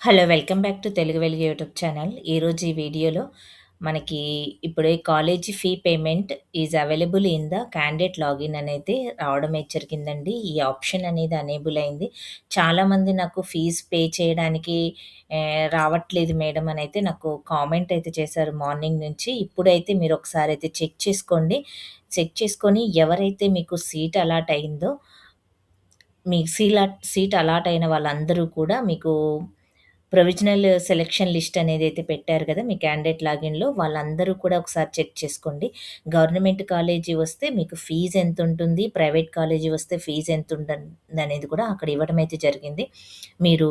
Hello! Welcome back to Telugu వెలుగు YouTube channel. ఈరోజు ఈ వీడియోలో మనకి ఇప్పుడే college fee payment is available in the candidate login అనేది రావడం అయితే జరిగిందండి. ఈ ఆప్షన్ అనేది ఎనేబుల్ అయింది. చాలామంది నాకు ఫీజ్ పే చేయడానికి రావట్లేదు మేడం అనైతే నాకు కామెంట్ అయితే చేశారు మార్నింగ్ నుంచి. ఇప్పుడైతే మీరు ఒకసారి అయితే చెక్ చేసుకోండి. చెక్ చేసుకొని ఎవరైతే మీకు సీట్ అలాట్ అయిందో మీకు సీట్ అలాట్ అయిన వాళ్ళందరూ కూడా మీకు ప్రొవిజనల్ సెలక్షన్ లిస్ట్ అనేదైతే పెట్టారు కదా! మీ క్యాండిడేట్ లాగిన్‌లో వాళ్ళందరూ కూడా ఒకసారి చెక్ చేసుకోండి. గవర్నమెంట్ కాలేజీ వస్తే మీకు ఫీజ్ ఎంతుంటుంది, ప్రైవేట్ కాలేజీ వస్తే ఫీజ్ ఎంతుంటుందనేది కూడా అక్కడ ఇవ్వడం అయితే జరిగింది. మీరు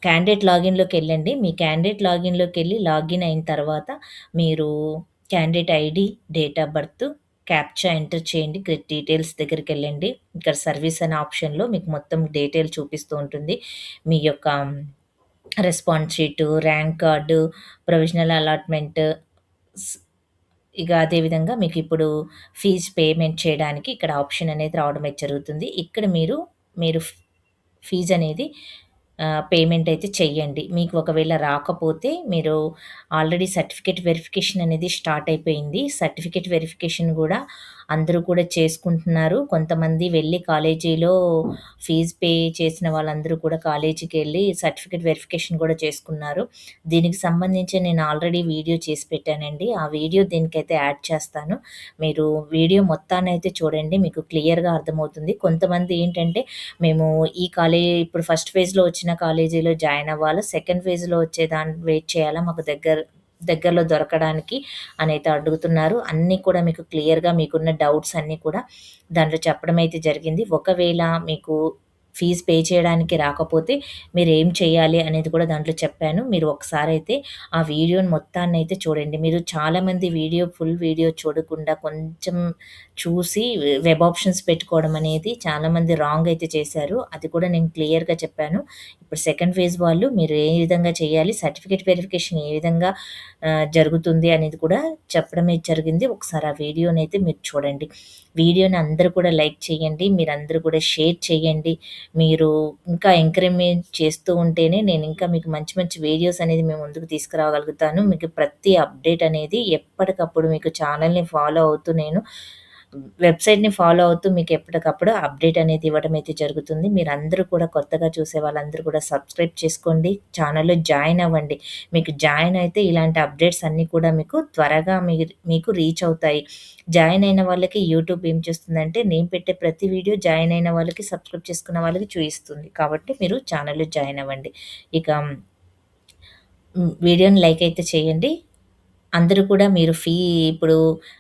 క్యాండిడేట్ లాగిన్‌లోకెళ్ళండి. మీ క్యాండిడేట్ లాగిన్‌లోకెళ్ళి లాగిన్ అయిన తర్వాత మీరు candidate ID, date of birth, captcha enter చేయండి. గెట్ డీటెయిల్స్ దగ్గరికెళ్ళండి. ఇక్కడ సర్వీస్ అనే ఆప్షన్‌లో మీకు మొత్తం డీటెయిల్ చూపిస్తూ ఉంటుంది. మీ యొక్క response sheet, rank card, provisional allotment స్ ఇక అదే విధంగా మీకిప్పుడు ఫీజ్ పేమెంట్ చేయడానికి ఇక్కడ ఆప్షన్ అనేది రావడం అయితే జరుగుతుంది. ఇక్కడ మీరు ఫీజనేది పేమెంట్ అయితే చెయ్యండి. మీకు ఒకవేళ రాకపోతే మీరు ఆల్రెడీ సర్టిఫికేట్ వెరిఫికేషన్ అనేది స్టార్ట్ అయిపోయింది. సర్టిఫికేట్ వెరిఫికేషన్ గూడా అందరూ కూడా చేసుకుంటున్నారు. కొంతమంది వెళ్లి కాలేజీలో ఫీజ్ పే చేసిన వాళ్ళందరూ కూడా కాలేజీకెళ్ళి సర్టిఫికేట్ వెరిఫికేషన్ గూడా చేసుకున్నారు. దీనికి సంబంధించి నేను ఆల్రెడీ వీడియో చేసి పెట్టానండి. ఆ వీడియో దీనికైతే యాడ్ చేస్తాను. మీరు వీడియో మొత్తాన్నయితే చూడండి. మీకు క్లియర్‌గా అర్థమవుతుంది. కొంతమంది ఏంటంటే మేము ఈ ఇప్పుడు ఫస్ట్ ఫేజ్‌లో వచ్చిన కాలేజీలో జాయిన్ అవ్వాలా, సెకండ్ ఫేజ్‌లో వచ్చేదాన్ని వెయిట్ చేయాలా, మాకు దగ్గరలో దొరకడానికి అనైతే అడుగుతున్నారు. అన్నీ కూడా మీకు క్లియర్‌గా మీకున్న డౌట్స్ అన్నీ కూడా దాంట్లో చెప్పడం అయితే జరిగింది. ఒకవేళ మీకు ఫీజ్ పే చేయడానికి రాకపోతే మీరేం చేయాలి అనేది కూడా దాంట్లో చెప్పాను. మీరు ఒకసారయితే ఆ వీడియోని మొత్తాన్నయితే చూడండి. మీరు చాలామంది ఫుల్ వీడియో చూడకుండా కొంచెం చూసి వెబ్ ఆప్షన్స్ పెట్టుకోవడం అనేది చాలామంది రాంగ్ అయితే చేశారు. అది కూడా నేను క్లియర్‌గా చెప్పాను. ఇప్పుడు సెకండ్ ఫేజ్ వాళ్ళు మీరు ఏ విధంగా చేయాలి, సర్టిఫికేట్ వెరిఫికేషన్ ఏ విధంగా జరుగుతుంది అనేది కూడా చెప్పడమే జరిగింది. ఒకసారి ఆ వీడియోనైతే మీరు చూడండి. వీడియోని అందరూ కూడా లైక్ చేయండి. మీరందరూ కూడా షేర్ చేయండి. మీరు ఇంకా ఎంకరేజ్‌మెంట్ చేస్తూ ఉంటేనే నేను ఇంకా మీకు మంచి మంచి వీడియోస్ అనేది మీ ముందుకు తీసుకురాగలుగుతాను. మీకు ప్రతి అప్డేట్ అనేది ఎప్పటికప్పుడు మీకు ఛానెల్‌ని ఫాలో అవుతూ నేను వెబ్‌సైట్‌ని ఫాలో అవుతూ మీకు ఎప్పటికప్పుడు అప్డేట్ అనేది ఇవ్వడం అయితే జరుగుతుంది. మీరందరూ కూడా కొత్తగా చూసే వాళ్ళందరూ కూడా సబ్స్క్రైబ్ చేసుకోండి. ఛానెల్‌లో జాయిన్ అవ్వండి. మీకు జాయిన్ అయితే ఇలాంటి అప్డేట్స్ అన్నీ కూడా మీకు త్వరగా మీకు రీచ్ అవుతాయి. జాయిన్ అయిన వాళ్ళకి యూట్యూబ్ ఏం చేస్తుందంటే నేను పెట్టే ప్రతి వీడియో జాయిన్ అయిన వాళ్ళకి, సబ్స్క్రైబ్ చేసుకున్న వాళ్ళకి చూయిస్తుంది. కాబట్టి మీరు ఛానెల్‌లో జాయిన్ అవ్వండి. ఇక వీడియోని లైక్ అయితే చేయండి. అందరూ కూడా మీరు ఇప్పుడు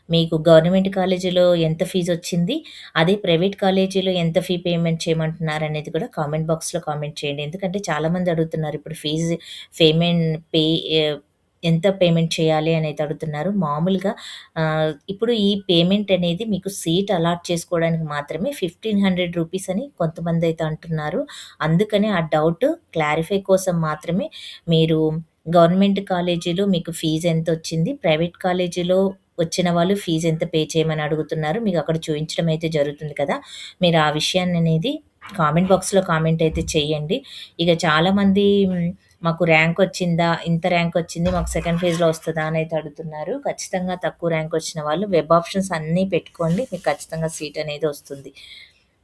మీకు గవర్నమెంట్ కాలేజీలో ఎంత ఫీజొచ్చింది, అదే ప్రైవేట్ కాలేజీలో ఎంత ఫీ పేమెంట్ చేయమంటున్నారనేది కూడా కామెంట్ బాక్స్‌లో కామెంట్ చేయండి. ఎందుకంటే చాలామంది అడుగుతున్నారు ఇప్పుడు ఫీజు పేమెంట్ పే ఆహ్, ఎంత పేమెంట్ చేయాలి అనేది అడుగుతున్నారు. మామూలుగా ఇప్పుడు ఈ పేమెంట్ అనేది మీకు సీట్ అలాట్ చేసుకోవడానికి మాత్రమే రూ. 1500 అని కొంతమందైతే అంటున్నారు. అందుకనే ఆ డౌట్ క్లారిఫై కోసం మాత్రమే మీరు గవర్నమెంట్ కాలేజీలో మీకు ఫీజ్ ఎంతొచ్చింది, ప్రైవేట్ కాలేజీలో వచ్చిన వాళ్ళు ఫీజ్ ఎంత పే చేయమని అడుగుతున్నారు. మీకు అక్కడ చూయించడం అయితే జరుగుతుంది కదా! మీరు ఆ విషయాన్ననేది కామెంట్ బాక్స్‌లో కామెంట్ అయితే చేయండి. ఇక చాలామంది మాకు ర్యాంకొచ్చిందా? ఇంత ర్యాంకొచ్చింది. మాకు సెకండ్ ఫేజ్‌లో వస్తదా? అనైతే అడుగుతున్నారు. ఖచ్చితంగా తక్కువ ర్యాంకొచ్చిన వాళ్ళు వెబ్ ఆప్షన్స్ అన్నీ పెట్టుకోండి. మీకు ఖచ్చితంగా సీట్ అనేది వస్తుంది.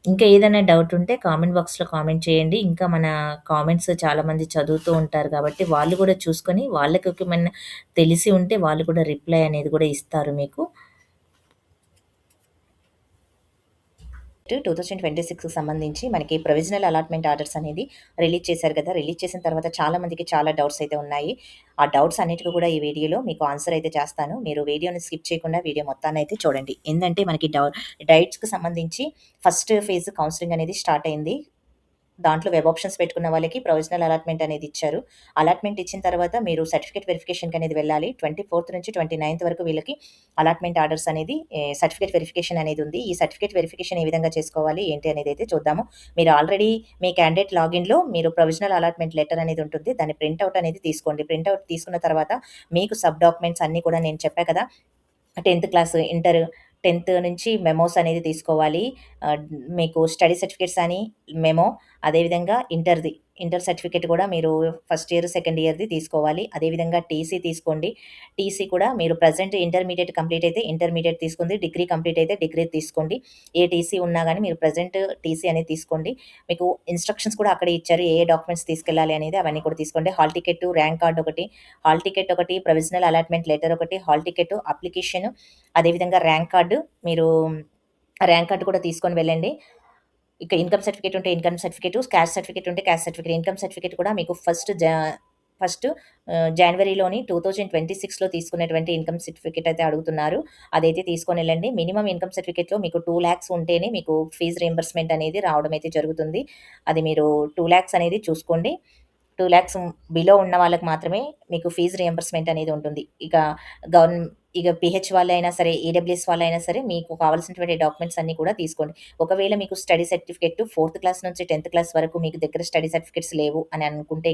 ఇంకా ఏదైనా డౌట్ ఉంటే కామెంట్ బాక్స్‌లో కామెంట్ చేయండి. ఇంకా మన కామెంట్స్ చాలామంది చదువుతూ ఉంటారు కాబట్టి వాళ్ళు కూడా చూసుకొని వాళ్ళకి ఏమన్నా తెలిసి ఉంటే వాళ్ళు కూడా రిప్లై అనేది కూడా ఇస్తారు మీకు. 2026కి సంబంధించి మనకి ప్రొవిజనల్ అలాట్‌మెంట్ ఆర్డర్స్ అనేది రిలీజ్ చేశారు కదా! రిలీజ్ చేసిన తర్వాత చాలా మందికి చాలా డౌట్స్ అయితే ఉన్నాయి. ఆ డౌట్స్ అన్నిటికి కూడా ఈ వీడియోలో మీకు ఆన్సర్ అయితే చేస్తాను. మీరు వీడియోని స్కిప్ చేయకుండా వీడియో మొత్తాన్నయితే చూడండి. ఏందంటే మనకి డైట్స్‌కి సంబంధించి ఫస్ట్ ఫేజ్ కౌన్సెలింగ్ అనేది స్టార్ట్ అయింది. దాంట్లో వెబ్ ఆప్షన్స్ పెట్టుకున్న వాళ్ళకి ప్రొవిజనల్ అలాట్‌మెంట్ అనేది ఇచ్చారు. అలాట్‌మెంట్ ఇచ్చిన తర్వాత మీరు సర్టిఫికేట్ వెరిఫికేషన్‌కి అనేది వెళ్ళాలి. 24 నుంచి 29 వరకు వీళ్ళకి అలాట్‌మెంట్ ఆర్డర్స్ అనేది సర్టిఫికేట్ వెరిఫికేషన్ అనేది ఉంది. ఈ సర్టిఫికేట్ వెరిఫికేషన్ ఏ విధంగా చేసుకోవాలి ఏంటి అనేదైతే చూద్దాము. మీరు ఆల్రెడీ మీ క్యాండిడేట్ లాగిన్‌లో మీరు ప్రొవిజనల్ అలాట్‌మెంట్ లెటర్ అనేది ఉంటుంది. దాన్ని ప్రింట్ ఔట్ అనేది తీసుకోండి. ప్రింట్ ఔట్ తీసుకున్న తర్వాత మీకు సబ్ డాక్యుమెంట్స్ అన్నీ కూడా నేను చెప్పా కదా! 10థ్ క్లాస్, ఇంటర్ 10థ్ నుంచి మెమోస్ అనేది తీసుకోవాలి. ఆహ్, మీకు స్టడీ సర్టిఫికేట్స్ అని మెమో, అదేవిధంగా ఇంటర్ సర్టిఫికేట్ కూడా మీరు ఫస్ట్ ఇయర్, సెకండ్ ఇయర్‌ది తీసుకోవాలి. అదేవిధంగా టీసీ తీసుకోండి. టీసీ కూడా మీరు ప్రెజెంట్ ఇంటర్మీడియేట్ కంప్లీట్ అయితే ఇంటర్మీడియేట్ తీసుకుంది. డిగ్రీ కంప్లీట్ అయితే డిగ్రీ తీసుకోండి. ఏ టీసీ ఉన్నా గానీ మీరు ప్రెజెంట్ టీసీ అనేది తీసుకోండి. మీకు ఇన్‌స్ట్రక్షన్స్ కూడా అక్కడే ఇచ్చారు. ఏ డాక్యుమెంట్స్ తీసుకెళ్ళాలి అనేది అవన్నీ కూడా తీసుకోండి. హాల్ టికెట్, ర్యాంక్ కార్డ్ ఒకటి, హాల్ టికెట్ ఒకటి, ప్రొవిజనల్ అలాట్‌మెంట్ లెటర్ ఒకటి, హాల్ టికెట్, అప్లికేషన్, అదేవిధంగా ర్యాంక్ కార్డ్ మీరు ర్యాంక్ కార్డ్ కూడా తీసుకొని వెళ్ళండి. ఇక ఇన్‌కమ్ సర్టిఫికేట్ ఉంటే ఇన్‌కమ్ సర్టిఫికేటు, క్యాస్ట్ సర్టిఫికేట్ ఉంటే క్యాస్ట్ సర్టిఫికేట్. ఇన్‌కమ్ సర్టిఫికేట్ కూడా మీకు ఫస్ట్ జనవరిలోని 2026లో తీసుకున్నటువంటి ఇన్‌కమ్ సర్టిఫికేట్ అయితే అడుగుతున్నారు. అదైతే తీసుకొనెళ్ళండి. మినిమమ్ ఇన్‌కమ్ సర్టిఫికేట్‌లో మీకు 2,00,000 ఉంటేనే మీకు ఫీజ్ రీయింబర్స్‌మెంట్ అనేది రావడం అయితే జరుగుతుంది. అది మీరు 2,00,000 అనేది చూసుకోండి. 2,00,000 బిలో ఉన్న వాళ్ళకి మాత్రమే మీకు ఫీజ్ రీయింబర్స్‌మెంట్ అనేది ఉంటుంది. గవర్న్ ఇక పీహెచ్ వాళ్ళైనా సరే, ఈడబ్ల్యూఎస్ వాళ్ళైనా సరే మీకు కావాల్సినటువంటి డాక్యుమెంట్స్ అన్నీ కూడా తీసుకోండి. ఒకవేళ మీకు స్టడీ సర్టిఫికేట్ 4థ్ క్లాస్ నుంచి 10థ్ క్లాస్ వరకు మీకు దగ్గర స్టడీ సర్టిఫికేట్స్ లేవు అని అనుకుంటే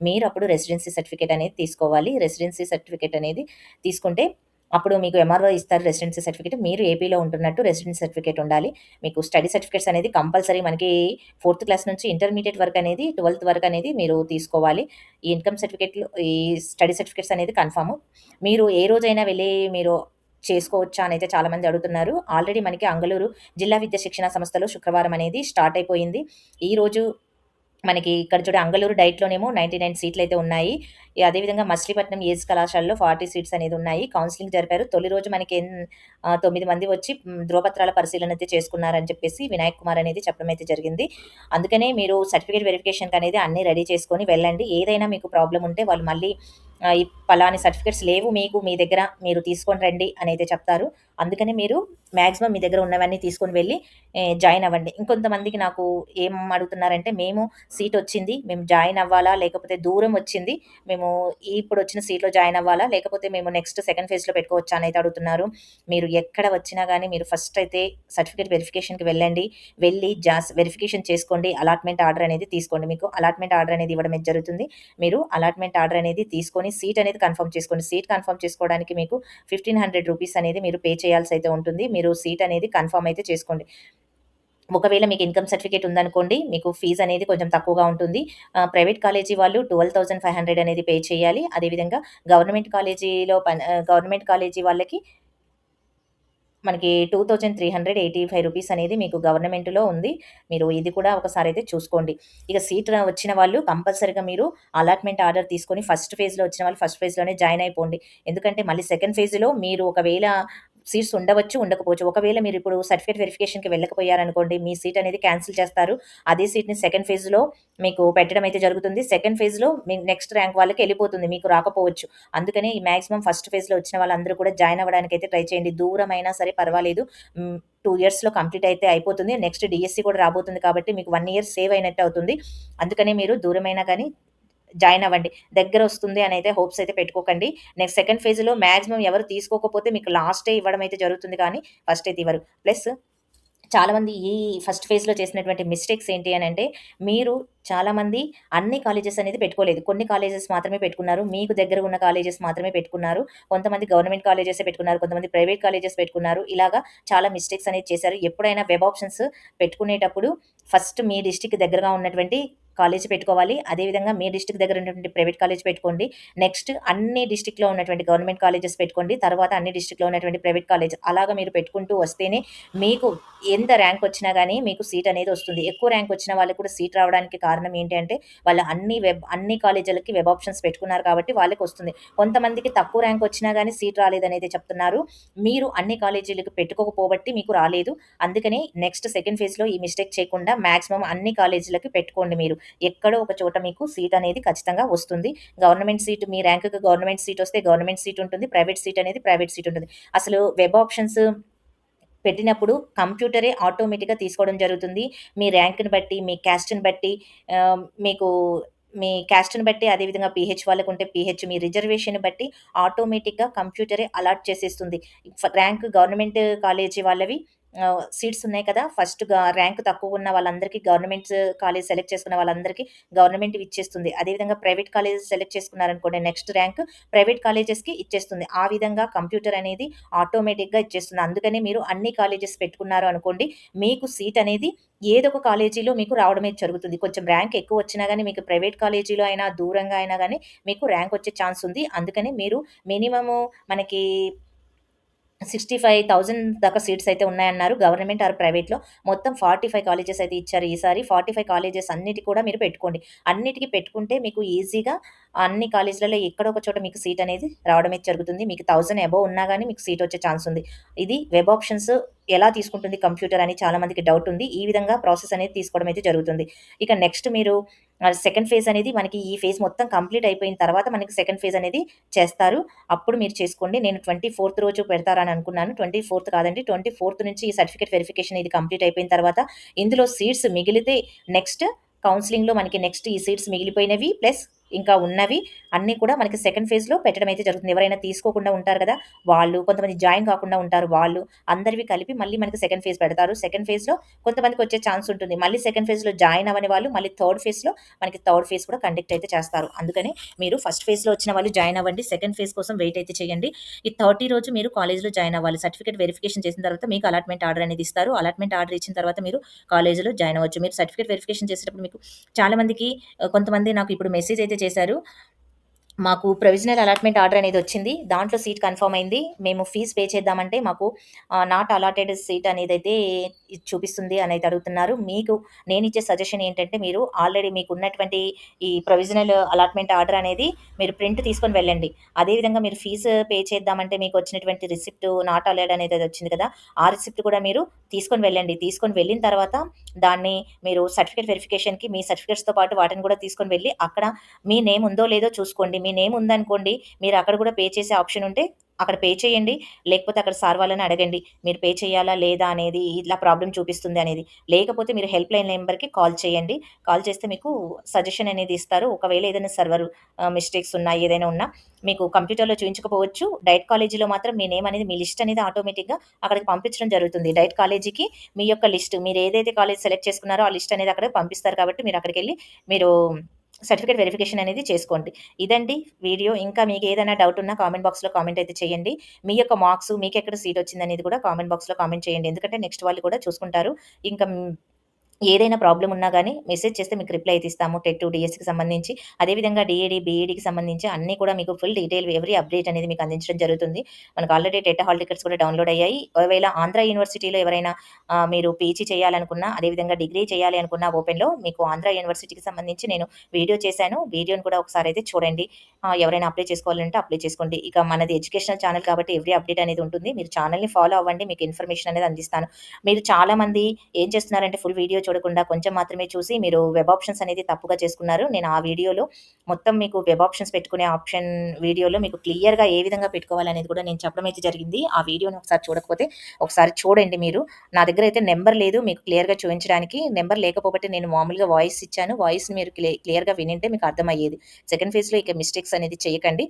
మీరు అప్పుడు రెసిడెన్సీ సర్టిఫికేట్ అనేది తీసుకోవాలి. రెసిడెన్సీ సర్టిఫికేట్ అనేది తీసుకుంటే అప్పుడు మీకు ఎంఆర్ఓ ఇస్తారు రెసిడెన్సీ సర్టిఫికేట్. మీరు ఏపీలో ఉంటున్నట్టు రెసిడెన్సీ సర్టిఫికేట్ ఉండాలి. మీకు స్టడీ సర్టిఫికేట్స్ అనేది కంపల్సరీ మనకి 4థ్ క్లాస్ నుంచి ఇంటర్మీడియేట్ వరకు అనేది 12థ్ వరకు అనేది మీరు తీసుకోవాలి. ఈ ఇన్‌కమ్ సర్టిఫికేట్‌లు ఈ స్టడీ సర్టిఫికేట్స్ అనేది కన్ఫర్మ్. మీరు ఏ రోజైనా వెళ్లి మీరు చేసుకోవచ్చా అనైతే చాలామంది అడుగుతున్నారు. ఆల్రెడీ మనకి అంగళూరు జిల్లా విద్యా శిక్షణ సంస్థలో శుక్రవారం అనేది స్టార్ట్ అయిపోయింది. ఈరోజు మనకి ఇక్కడ అంగళూరు డైట్‌లోనేమో 99 సీట్లయితే ఉన్నాయి. అదేవిధంగా మచిలీపట్నం ఏజ్ కళాశాలలో 40 సీట్స్ అనేది ఉన్నాయి. కౌన్సెలింగ్ జరిపారు. తొలి రోజు మనకి 9 మంది వచ్చి ధ్రువపత్రాల పరిశీలన అయితే చేసుకున్నారని చెప్పేసి వినాయక్ కుమార్ అనేది చెప్పడం అయితే జరిగింది. అందుకనే మీరు సర్టిఫికేట్ వెరిఫికేషన్‌కి అనేది అన్నీ రెడీ చేసుకొని వెళ్ళండి. ఏదైనా మీకు ప్రాబ్లమ్ ఉంటే వాళ్ళు మళ్ళీ ఈ పలాని సర్టిఫికేట్స్ లేవు మీకు మీ దగ్గర మీరు తీసుకొని రండి అనైతే చెప్తారు. అందుకని మీరు మాక్సిమం మీ దగ్గర ఉన్నవన్నీ తీసుకొని వెళ్ళి జాయిన్ అవ్వండి. ఇంకొంతమందికి నాకు ఏం అడుగుతున్నారంటే, మేము సీటొచ్చింది. మేము జాయిన్ అవ్వాలా? లేకపోతే దూరం వచ్చింది. మేము ఇప్పుడొచ్చిన సీట్‌లో జాయిన్ అవ్వాలా? లేకపోతే మేము నెక్స్ట్ సెకండ్ ఫేజ్‌లో పెట్టుకోవచ్చా? అనైతే అడుగుతున్నారు. మీరు ఎక్కడ వచ్చినా గానీ మీరు ఫస్ట్ అయితే సర్టిఫికేట్ వెరిఫికేషన్‌కి వెళ్ళండి. వెళ్ళి వెరిఫికేషన్ చేసుకోండి. అలాట్‌మెంట్ ఆర్డర్ అనేది తీసుకోండి. మీకు అలాట్‌మెంట్ ఆర్డర్ అనేది ఇవ్వడం అయితే జరుగుతుంది. మీరు అలాట్‌మెంట్ ఆర్డర్ అనేది తీసుకొని సీట్ అనేది కన్ఫర్మ్ చేసుకోండి. సీట్ కన్ఫర్మ్ చేసుకోవడానికి మీకు రూ. 1,500 అనేది మీరు పే చేయాల్సయితే ఉంటుంది. మీరు సీట్ అనేది కన్ఫర్మ్ అయితే చేసుకోండి. ఒకవేళ మీకు ఇన్‌కమ్ సర్టిఫికేట్ ఉందనుకోండి, మీకు ఫీజ్ అనేది కొంచెం తక్కువగా ఉంటుంది. ప్రైవేట్ కాలేజీ వాళ్ళు 12,500 అనేది పే చేయాలి. అదేవిధంగా గవర్నమెంట్ కాలేజీ వాళ్ళకి మనకి రూ. 2,385 అనేది మీకు గవర్నమెంట్‌లో ఉంది. మీరు ఇది కూడా ఒకసారైతే చూసుకోండి. ఇక సీట్ వచ్చిన వాళ్ళు కంపల్సరీగా మీరు అలాట్‌మెంట్ ఆర్డర్ తీసుకొని ఫస్ట్ ఫేజ్‌లో వచ్చిన వాళ్ళు ఫస్ట్ ఫేజ్‌లోనే జాయిన్ అయిపోండి. ఎందుకంటే మళ్ళీ సెకండ్ ఫేజ్‌లో మీరు ఒకవేళ సీట్స్ ఉండవచ్చు, ఉండకపోవచ్చు. ఒకవేళ మీరిప్పుడు సర్టిఫికేట్ వెరిఫికేషన్‌కి వెళ్ళకపోయారనుకోండి, మీ సీట్ అనేది క్యాన్సిల్ చేస్తారు. అదే సీట్‌ని సెకండ్ ఫేజ్‌లో మీకు పెట్టడం అయితే జరుగుతుంది. సెకండ్ ఫేజ్‌లో మీ నెక్స్ట్ ర్యాంక్ వాళ్ళకి ఎళ్ళిపోతుంది. మీకు రాకపోవచ్చు. అందుకనే ఈ మాక్సిమం ఫస్ట్ ఫేజ్‌లో వచ్చిన వాళ్ళందరూ కూడా జాయిన్ అవ్వడానికైతే ట్రై చేయండి. దూరమైనా సరే పర్వాలేదు. 2 ఇయర్స్‌లో కంప్లీట్ అయితే అయిపోతుంది. నెక్స్ట్ డీఎస్సీ కూడా రాబోతుంది కాబట్టి మీకు 1 ఇయర్ సేవ్ అయినట్టు అవుతుంది. అందుకనే మీరు దూరమైనా గానీ జాయిన్ అవ్వండి. దగ్గరొస్తుంది అనైతే హోప్స్ అయితే పెట్టుకోకండి. నెక్స్ట్ సెకండ్ ఫేజ్‌లో మాక్సిమం ఎవరు తీసుకోకపోతే మీకు లాస్టే ఇవ్వడం అయితే జరుగుతుంది కానీ ఫస్ట్ అయితే ఇవ్వరు. ప్లస్ చాలామంది ఈ ఫస్ట్ ఫేజ్‌లో చేసినటువంటి మిస్టేక్స్ ఏంటి అనంటే, మీరు చాలామంది అన్ని కాలేజెస్ అనేది పెట్టుకోలేదు. కొన్ని కాలేజెస్ మాత్రమే పెట్టుకున్నారు. మీకు దగ్గర ఉన్న కాలేజెస్ మాత్రమే పెట్టుకున్నారు. కొంతమంది గవర్నమెంట్ కాలేజెసే పెట్టుకున్నారు. కొంతమంది ప్రైవేట్ కాలేజెస్ పెట్టుకున్నారు. ఇలాగా చాలా మిస్టేక్స్ అనేది చేశారు. ఎప్పుడైనా వెబ్ ఆప్షన్స్ పెట్టుకునేటప్పుడు ఫస్ట్ మీ డిస్ట్రిక్ట్‌కి దగ్గరగా ఉన్నటువంటి కాలేజీ పెట్టుకోవాలి. అదేవిధంగా మీ డిస్ట్రిక్ట్ దగ్గర ఉన్నటువంటి ప్రైవేట్ కాలేజ్ పెట్టుకోండి. నెక్స్ట్ అన్ని డిస్ట్రిక్ట్‌లో ఉన్నటువంటి గవర్నమెంట్ కాలేజెస్ పెట్టుకోండి. తర్వాత అన్ని డిస్ట్రిక్ట్‌లో ఉన్నటువంటి ప్రైవేట్ కాలేజ్ అలాగా మీరు పెట్టుకుంటూ వస్తేనే మీకు ఎంత ర్యాంక్ వచ్చినా గానీ మీకు సీట్ అనేది వస్తుంది. ఎక్కువ ర్యాంక్ వచ్చిన వాళ్ళకి కూడా సీట్ రావడానికి కారణం ఏంటి అంటే, వాళ్ళు అన్ని కాలేజీలకి వెబ్ ఆప్షన్స్ పెట్టుకున్నారు కాబట్టి వాళ్ళకొస్తుంది. కొంతమందికి తక్కువ ర్యాంక్ వచ్చినా గానీ సీట్ రాలేదనైతే చెప్తున్నారు. మీరు అన్ని కాలేజీలకి పెట్టుకోకపోబట్టి మీకు రాలేదు. అందుకని నెక్స్ట్ సెకండ్ ఫేజ్‌లో ఈ మిస్టేక్ చేయకుండా మాక్సిమం అన్ని కాలేజీలకి పెట్టుకోండి మీరు. ఎక్కడో ఒక చోట మీకు సీట్ అనేది ఖచ్చితంగా వస్తుంది. గవర్నమెంట్ సీట్ మీ ర్యాంక్‌కి గవర్నమెంట్ సీట్ వస్తే గవర్నమెంట్ సీట్ ఉంటుంది. ప్రైవేట్ సీట్ అనేది ప్రైవేట్ సీట్ ఉంటుంది. అసలు వెబ్ ఆప్షన్స్ పెట్టినప్పుడు కంప్యూటరే ఆటోమేటిక్‌గా తీసుకోవడం జరుగుతుంది. మీ ర్యాంక్‌ని బట్టి, మీ క్యాస్ట్‌ని బట్టి మీకు మీ క్యాస్ట్‌ని బట్టి అదేవిధంగా పీహెచ్ వాళ్ళకుంటే పీహెచ్ మీ రిజర్వేషన్‌ని బట్టి ఆటోమేటిక్‌గా కంప్యూటరే అలాట్ చేసేస్తుంది. ర్యాంక్ గవర్నమెంట్ కాలేజీ వాళ్ళవి సీట్స్ ఉన్నాయి కదా! ఫస్ట్‌గా ర్యాంక్ తక్కువున్న వాళ్ళందరికీ గవర్నమెంట్ కాలేజ్ సెలెక్ట్ చేసుకున్న వాళ్ళందరికీ గవర్నమెంట్ ఇచ్చేస్తుంది. అదేవిధంగా ప్రైవేట్ కాలేజెస్ సెలెక్ట్ చేసుకున్నారనుకోండి నెక్స్ట్ ర్యాంక్ ప్రైవేట్ కాలేజెస్‌కి ఇచ్చేస్తుంది. ఆ విధంగా కంప్యూటర్ అనేది ఆటోమేటిక్‌గా ఇచ్చేస్తుంది. అందుకని మీరు అన్ని కాలేజెస్ పెట్టుకున్నారు అనుకోండి, మీకు సీట్ అనేది ఏదో ఒక కాలేజీలో మీకు రావడమే జరుగుతుంది. కొంచెం ర్యాంక్ ఎక్కువ వచ్చినా గాని మీకు ప్రైవేట్ కాలేజీలో అయినా, దూరంగా అయినా గాని మీకు ర్యాంక్ వచ్చే ఛాన్స్ ఉంది. అందుకని మీరు మినిమము మనకి 65,000 దాకా సీట్స్ అయితే ఉన్నాయన్నారు. గవర్నమెంట్ ఆర్ ప్రైవేట్‌లో. మొత్తం 45 కాలేజెస్ అయితే ఇచ్చారు ఈసారి. 45 కాలేజెస్ అన్నిటి కూడా మీరు పెట్టుకోండి. అన్నిటికి పెట్టుకుంటే మీకు ఈజీగా అన్ని కాలేజ్‌లలో ఎక్కడో ఒక చోట మీకు సీట్ అనేది రావడమే జరుగుతుంది. మీకు 1000 అబోవ్ ఉన్నా గాని మీకు సీట్ వచ్చే ఛాన్స్ ఉంది. ఇది వెబ్ ఆప్షన్స్ ఎలా తీసుకుంటుంది కంప్యూటర్ అని చాలా మందికి డౌట్ ఉంది. ఈ విధంగా ప్రాసెస్ అనేది తీసుకోవడం అయితే జరుగుతుంది. ఇక నెక్స్ట్ మీరు సెకండ్ ఫేజ్ అనేది మనకి ఈ ఫేజ్ మొత్తం కంప్లీట్ అయిపోయిన తర్వాత మనకి సెకండ్ ఫేజ్ అనేది చేస్తారు. అప్పుడు మీరు చేసుకోండి. నేను 24థ్ రోజు పెడతారని అనుకున్నాను. 24థ్ కాదండి. 24థ్ నుంచి ఈ సర్టిఫికేట్ వెరిఫికేషన్ ఇది కంప్లీట్ అయిపోయిన తర్వాత ఇందులో సీట్స్ మిగిలితే నెక్స్ట్ కౌన్సెలింగ్‌లో మనకి నెక్స్ట్ ఈ సీట్స్ మిగిలిపోయినవి ప్లస్ ఇంకా ఉన్నవి అన్నీ కూడా మనకి సెకండ్ ఫేజ్‌లో పెట్టడం అయితే జరుగుతుంది. ఎవరైనా తీసుకోకుండా ఉంటారు కదా! వాళ్ళు, కొంతమంది జాయిన్ కాకుండా ఉంటారు వాళ్ళు, అందరివి కలిపి మళ్ళీ మనకి సెకండ్ ఫేజ్ పెడతారు. సెకండ్ ఫేజ్‌లో కొంతమందికి వచ్చే ఛాన్స్ ఉంటుంది. మళ్ళీ సెకండ్ ఫేజ్‌లో జాయిన్ అవ్వని వాళ్ళు మళ్ళీ థర్డ్ ఫేజ్‌లో మనకి థర్డ్ ఫేజ్ కూడా కండక్ట్ అయితే చేస్తారు. అందుకని మీరు ఫస్ట్ ఫేజ్‌లో వచ్చిన వాళ్ళు జాయిన్ అవ్వండి. సెకండ్ ఫేజ్ కోసం వెయిట్ అయితే చేయండి. ఈ 30 రోజు మీరు కాలేజ్‌లో జాయిన్ అవ్వాలి. సర్టిఫికేట్ వెరిఫికేషన్ చేసిన తర్వాత మీకు అలాట్‌మెంట్ ఆర్డర్ అనేది ఇస్తారు. అలాట్‌మెంట్ ఆర్డర్ ఇచ్చిన తర్వాత మీరు కాలేజ్‌లో జాయిన్ అవ్వచ్చు. మీరు సర్టిఫికేట్ వెరిఫికేషన్ చేసేటప్పుడు మీకు చాలా మందికి కొంతమంది నాకు ఇప్పుడు మెసేజ్ అయితే చేశారు. మాకు ప్రొవిజనల్ అలాట్‌మెంట్ ఆర్డర్ అనేదొచ్చింది. దాంట్లో సీట్ కన్ఫర్మ్ అయింది. మేము ఫీజ్ పే చేద్దామంటే మాకు నాట్ అలాటెడ్ సీట్ అనేదైతే ఇది చూపిస్తుంది అనైతే అడుగుతున్నారు. మీకు నేనిచ్చే సజెషన్ ఏంటంటే మీరు ఆల్రెడీ మీకున్నటువంటి ఈ ప్రొవిజనల్ అలాట్‌మెంట్ ఆర్డర్ అనేది మీరు ప్రింట్ తీసుకొని వెళ్ళండి. అదేవిధంగా మీరు ఫీజు పే చేద్దామంటే మీకొచ్చినటువంటి రిసిప్ట్ నాట్ అలౌడ్ అనేది వచ్చింది కదా! ఆ రిసిప్ట్ కూడా మీరు తీసుకొని వెళ్ళండి. తీసుకొని వెళ్ళిన తర్వాత దాన్ని మీరు సర్టిఫికేట్ వెరిఫికేషన్‌కి మీ సర్టిఫికేట్స్‌తో పాటు వాటిని కూడా తీసుకొని వెళ్లి అక్కడ మీ నేమ్ ఉందో లేదో చూసుకోండి. మీ నేమ్ ఉందనుకోండి, మీరు అక్కడ కూడా పే చేసే ఆప్షన్ ఉంటే అక్కడ పే చేయండి. లేకపోతే అక్కడ సార్ వాళ్ళని అడగండి. మీరు పే చేయాలా లేదా అనేది ఇట్లా ప్రాబ్లమ్ చూపిస్తుంది అనేది. లేకపోతే మీరు హెల్ప్ లైన్ నంబర్‌కి కాల్ చేయండి. కాల్ చేస్తే మీకు సజెషన్ అనేది ఇస్తారు. ఒకవేళ ఏదైనా సర్వర్ మిస్టేక్స్ ఉన్నా, ఏదైనా ఉన్నా మీకు కంప్యూటర్‌లో చూయించకపోవచ్చు. డైట్ కాలేజీలో మాత్రం మీ నేమ్ అనేది మీ లిస్ట్ అనేది ఆటోమేటిక్‌గా అక్కడికి పంపించడం జరుగుతుంది. డైట్ కాలేజీకి మీ యొక్క లిస్ట్ మీరు ఏదైతే కాలేజ్ సెలెక్ట్ చేసుకున్నారో ఆ లిస్ట్ అనేది అక్కడికి పంపిస్తారు కాబట్టి మీరు అక్కడికెళ్ళి మీరు సర్టిఫికేట్ వెరిఫికేషన్ అనేది చేసుకోండి. ఇదండి వీడియో. ఇంకా మీకేదైనా డౌట్ ఉన్నా కామెంట్ బాక్స్‌లో కామెంట్ అయితే చేయండి. మీ యొక్క మార్క్స్ మీకెక్కడ సీట్ వచ్చిందనేది కూడా కామెంట్ బాక్స్‌లో కామెంట్ చేయండి. ఎందుకంటే నెక్స్ట్ వాళ్ళు కూడా చూసుకుంటారు. ఇంకా ఏదైనా ప్రాబ్లమ్ ఉన్నా గాని మెసేజ్ చేస్తే మీకు రిప్లై అయితే ఇస్తాము. టెట్, డీఎస్‌కి సంబంధించి. అదేవిధంగా డీఏడీ, బీఈడీకి సంబంధించి అన్నీ కూడా మీకు ఫుల్ డీటెయిల్ ఎవ్రీ అప్డేట్ అనేది మీకు అందించడం జరుగుతుంది. మనకు ఆల్రెడీ టెట్ హాల్ టికెట్స్ కూడా డౌన్‌లోడ్ అయ్యాయి. ఒకవేళ ఆంధ్ర యూనివర్సిటీలో ఎవరైనా మీరు పీజీ చేయాలనుకున్నా, అదేవిధంగా డిగ్రీ చేయాలి అనుకున్నా ఓపెన్‌లో మీకు ఆంధ్ర యూనివర్సిటీకి సంబంధించి నేను వీడియో చేశాను. వీడియోని కూడా ఒకసారి అయితే చూడండి. ఎవరైనా అప్లై చేసుకోవాలంటే అప్లై చేసుకోండి. ఇక మనది ఎడ్యుకేషనల్ ఛానెల్ కాబట్టి ఎవ్రీ అప్డేట్ అనేది ఉంటుంది. మీరు ఛానెల్‌ని ఫాలో అవ్వండి. మీకు ఇన్ఫర్మేషన్ అనేది అందిస్తాను. మీరు చాలామంది ఏం చేస్తున్నారంటే ఫుల్ వీడియో చూడకుండా కొంచెం మాత్రమే చూసి మీరు వెబ్ ఆప్షన్స్ అనేది తప్పుగా చేసుకున్నారు. నేను ఆ వీడియోలో మొత్తం మీకు వెబ్ ఆప్షన్స్ పెట్టుకునే ఆప్షన్ వీడియోలో మీకు క్లియర్‌గా ఏ విధంగా పెట్టుకోవాలనేది కూడా నేను చెప్పడం అయితే జరిగింది. ఆ వీడియోని ఒకసారి చూడకపోతే ఒకసారి చూడండి మీరు. నా దగ్గర అయితే నంబర్ లేదు మీకు క్లియర్‌గా చూయించడానికి. నంబర్ లేకపోబట్టి నేను మామూలుగా వాయిస్ ఇచ్చాను. వాయిస్‌ని మీరు క్లియర్‌గా వినుంటే మీకు అర్థమయ్యేది. సెకండ్ ఫేజ్‌లో ఇక మిస్టేక్స్ అనేది చేయకండి.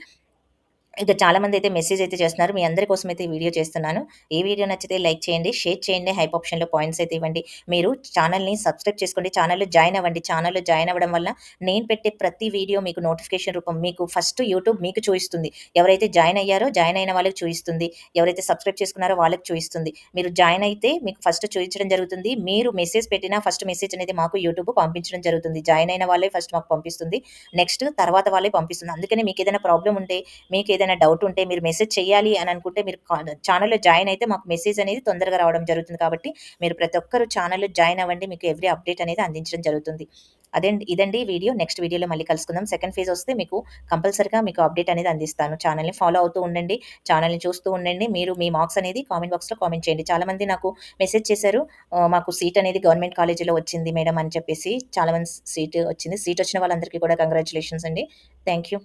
ఇక చాలామందైతే మెసేజ్ అయితే చేస్తున్నారు. మీ అందరి కోసమైతే ఈ వీడియో చేస్తున్నాను. ఈ వీడియో నచ్చితే లైక్ చేయండి, షేర్ చేయండి, హైప్ ఆప్షన్‌లో పాయింట్స్ అయితే ఇవ్వండి. మీరు ఛానెల్‌ని సబ్స్క్రైబ్ చేసుకోండి. ఛానెల్‌లో జాయిన్ అవ్వండి. ఛానెల్‌లో జాయిన్ అవ్వడం వల్ల నేను పెట్టే ప్రతి వీడియో మీకు నోటిఫికేషన్ రూపం మీకు ఫస్ట్ యూట్యూబ్ మీకు చూయిస్తుంది. ఎవరైతే జాయిన్ అయ్యారో జాయిన్ అయిన వాళ్ళకి చూయిస్తుంది. ఎవరైతే సబ్స్క్రైబ్ చేసుకున్నారో వాళ్ళకి చూయిస్తుంది. మీరు జాయిన్ అయితే మీకు ఫస్ట్ చూయించడం జరుగుతుంది. మీరు మెసేజ్ పెట్టిన ఫస్ట్ మెసేజ్ అనేది మాకు యూట్యూబ్ పంపించడం జరుగుతుంది. జాయిన్ అయిన వాళ్ళే ఫస్ట్ మాకు పంపిస్తుంది. నెక్స్ట్ తర్వాత వాళ్ళే పంపిస్తుంది. అందుకని మీకేదైనా ప్రాబ్లమ్ ఉంటే మీకేదైనా డౌట్ ఉంటే మీరు మెసేజ్ చేయాలి అని అనుకుంటే మీరు ఛానెల్‌లో జాయిన్ అయితే మాకు మెసేజ్ అనేది తొందరగా రావడం జరుగుతుంది కాబట్టి మీరు ప్రతి ఒక్కరు ఛానెల్‌లో జాయిన్ అవ్వండి. మీకు ఎవ్రీ అప్డేట్ అనేది అందించడం జరుగుతుంది. ఇదండి వీడియో. నెక్స్ట్ వీడియోలో మళ్ళీ కలుసుకుందాం. సెకండ్ ఫేజ్ వస్తే మీకు కంపల్సరీగా మీకు అప్డేట్ అనేది అందిస్తాను. ఛానెల్‌ని ఫాలో అవుతూ ఉండండి. ఛానెల్‌ని చూస్తూ ఉండండి. మీరు మీ మార్క్స్ అనేది కామెంట్ బాక్స్‌లో కామెంట్ చేయండి. చాలామంది నాకు మెసేజ్ చేశారు. మాకు సీట్ అనేది గవర్నమెంట్ కాలేజీలో వచ్చింది మేడం అని చెప్పేసి. చాలా మంది సీట్ వచ్చింది. సీట్ వచ్చిన వాళ్ళందరికీ కూడా కంగ్రాచ్యులేషన్స్ అండి. Thank you.